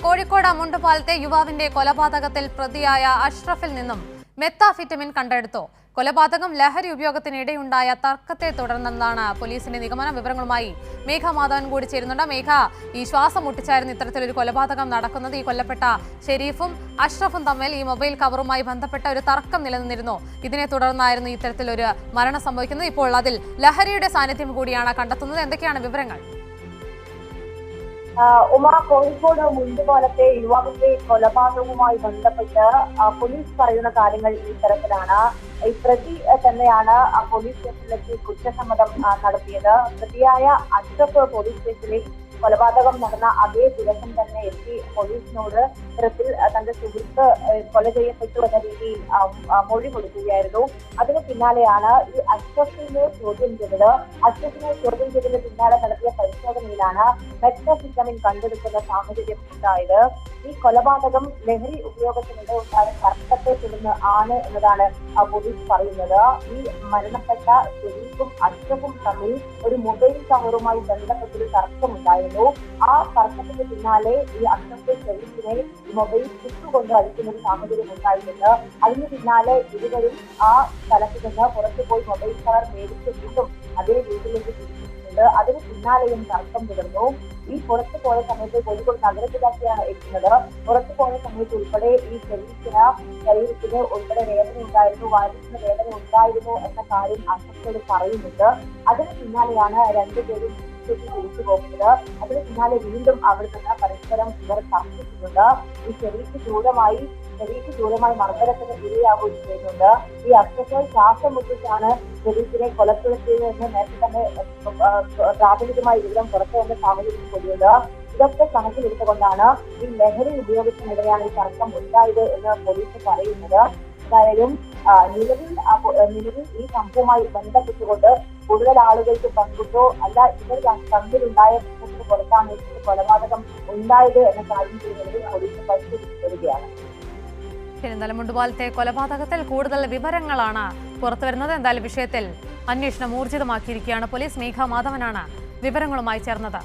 കോഴിക്കോട് മുണ്ടുപാലത്തെ യുവാവിന്റെ കൊലപാതകത്തിൽ പ്രതിയായ അഷ്റഫിൽ നിന്നും മെത്താഫിറ്റമിൻ കണ്ടെടുത്തു. കൊലപാതകം ലഹരി ഉപയോഗത്തിനിടെയുണ്ടായ തർക്കത്തെ തുടർന്നെന്നാണ് പോലീസിന്റെ നിഗമനം. വിവരങ്ങളുമായി മേഘ മാധവൻ കൂടി ചേരുന്നുണ്ട്. മേഘ, ഈ ശ്വാസം മുട്ടിച്ചായിരുന്നു ഇത്തരത്തിലൊരു കൊലപാതകം നടക്കുന്നത്. ഈ കൊല്ലപ്പെട്ട ഷെരീഫും അഷ്റഫും തമ്മിൽ ഈ മൊബൈൽ കവറുമായി ബന്ധപ്പെട്ട ഒരു തർക്കം നിലനിന്നിരുന്നു. ഇതിനെ തുടർന്നായിരുന്നു ഇത്തരത്തിലൊരു മരണം സംഭവിക്കുന്നത്. ഇപ്പോൾ അതിൽ ലഹരിയുടെ സാന്നിധ്യം കൂടിയാണ് കണ്ടെത്തുന്നത്. എന്തൊക്കെയാണ് വിവരങ്ങൾ? കോഴിക്കോട് മുണ്ടുപാലത്തെ യുവാവിന്റെ കൊലപാതകവുമായി ബന്ധപ്പെട്ട് പോലീസ് പറയുന്ന കാര്യങ്ങൾ ഈ തരത്തിലാണ്. ഈ പ്രതി തന്നെയാണ് പോലീസ് സ്റ്റേഷനിലെത്തി കുറ്റസമ്മതം നടത്തിയത്. പ്രതിയായ അഷ്റഫ് പോലീസ് സ്റ്റേഷനിൽ കൊലപാതകം നടന്ന അതേ ദിവസം തന്നെ എത്തി പോലീസിനോട് ഇത്തരത്തിൽ തന്റെ സുഹൃത്ത് കൊല ചെയ്യപ്പെട്ടു എന്ന രീതിയിൽ മൊഴി കൊടുക്കുകയായിരുന്നു. അതിന് പിന്നാലെയാണ് ഈ അഷ്റഫിനെ ചോദ്യം ചെയ്തത്. അഷ്റഫിനെ ചോദ്യം ചെയ്തതിന് പിന്നാലെ നടത്തിയ പരിശോധനയിലാണ് മെത്താഫിറ്റമിൻ കണ്ടെടുക്കുന്ന സാഹചര്യം ഉണ്ടായത്. ഈ കൊലപാതകം ലഹരി ഉപയോഗത്തിനിടെ ഉണ്ടായ തർക്കത്തെ തുടർന്ന് ആണ് എന്നതാണ് പോലീസ് പറയുന്നത്. ഈ മരണപ്പെട്ട ഷെരീഫും അഷ്റഫും തമ്മിൽ ഒരു മൊബൈൽ കവറുമായി ബന്ധപ്പെട്ടൊരു തർക്കമുണ്ടായിരുന്നു. ആ തർക്കത്തിന് പിന്നാലെ ഈ അഷ്റഫ് ഷെരീഫിനെ മൊബൈൽ ചുറ്റുകൊണ്ട് അടിക്കുന്ന ഒരു സാഹചര്യം ഉണ്ടായിട്ടുണ്ട്. അതിന് പിന്നാലെ ഇരുവരും ആ സ്ഥലത്ത് നിന്ന് പുറത്തു പോയി മൊബൈൽ കവർ മേടിച്ച് വീണ്ടും അതേ വീട്ടിലേക്ക് തിരിച്ചിട്ടുണ്ട്. അതിന് പിന്നാലെയും തർക്കം തുടർന്നു. ഈ പുറത്തു പോയ സമയത്ത് കോഴിക്കോട് നഗരത്തിലേക്കാണ് എത്തുന്നത്. പുറത്തു പോയ സമയത്ത് ഉൾപ്പെടെ ഈ ശരീരത്തിന് ഉൾപ്പെടെ വേദന ഉണ്ടായിരുന്നു, വയറ്റിന് വേദന ഉണ്ടായിരുന്നു എന്ന കാര്യം അഷ്റഫോട് പറയുന്നുണ്ട്. അതിന് പിന്നാലെയാണ് രണ്ടുപേരും തിരിച്ചു പോകുന്നത്. അതിന് പിന്നാലെ വീണ്ടും അവിടെ നിന്ന് പരസ്പരം ഇവർ തർക്കിക്കുന്നുണ്ട്. ഈ ശരീരക്ക് ദൂരമായി മർദ്ദനത്തിന് ഇരയാവുകയും ചെയ്യുന്നുണ്ട്. ഈ അഷ്റഫ് ശ്വാസം മുട്ടിച്ചാണ് ശരീരത്തിനെ കൊലപ്പെടുത്തിയതെന്ന് നേരത്തെ തന്നെ പ്രാഥമികമായ വിവരം പുറത്തു വന്ന സാഹചര്യം കൂടിയുണ്ട്. ഇതൊക്കെ കണക്കിലെടുത്തുകൊണ്ടാണ് ഈ ലഹരി ഉപയോഗത്തിനിടെയാണ് ഈ തർക്കം ഉണ്ടായത് എന്ന് പോലീസ് പറയുന്നത്. എന്തായാലും നിലവിൽ ഈ സംഭവവുമായി ബന്ധപ്പെട്ടുകൊണ്ട് കൂടുതൽ ആളുകൾക്ക് പങ്കുണ്ടോ അല്ല ഇവർ തമ്മിലുണ്ടായ പ്രശ്നത്തിന് പുറത്താണ് കൊലപാതകം ഉണ്ടായത് എന്ന കാര്യം നിലവിൽ പോലീസ് പരിശോധിച്ചു വരികയാണ്. എന്തായാലും മുണ്ടുപാലത്തെ കൊലപാതകത്തിൽ കൂടുതൽ വിവരങ്ങളാണ് പുറത്തുവരുന്നത്. എന്തായാലും വിഷയത്തിൽ അന്വേഷണം ഊർജിതമാക്കിയിരിക്കുകയാണ് പോലീസ്. മേഘ മാധവനാണ് വിവരങ്ങളുമായി ചേർന്നത്.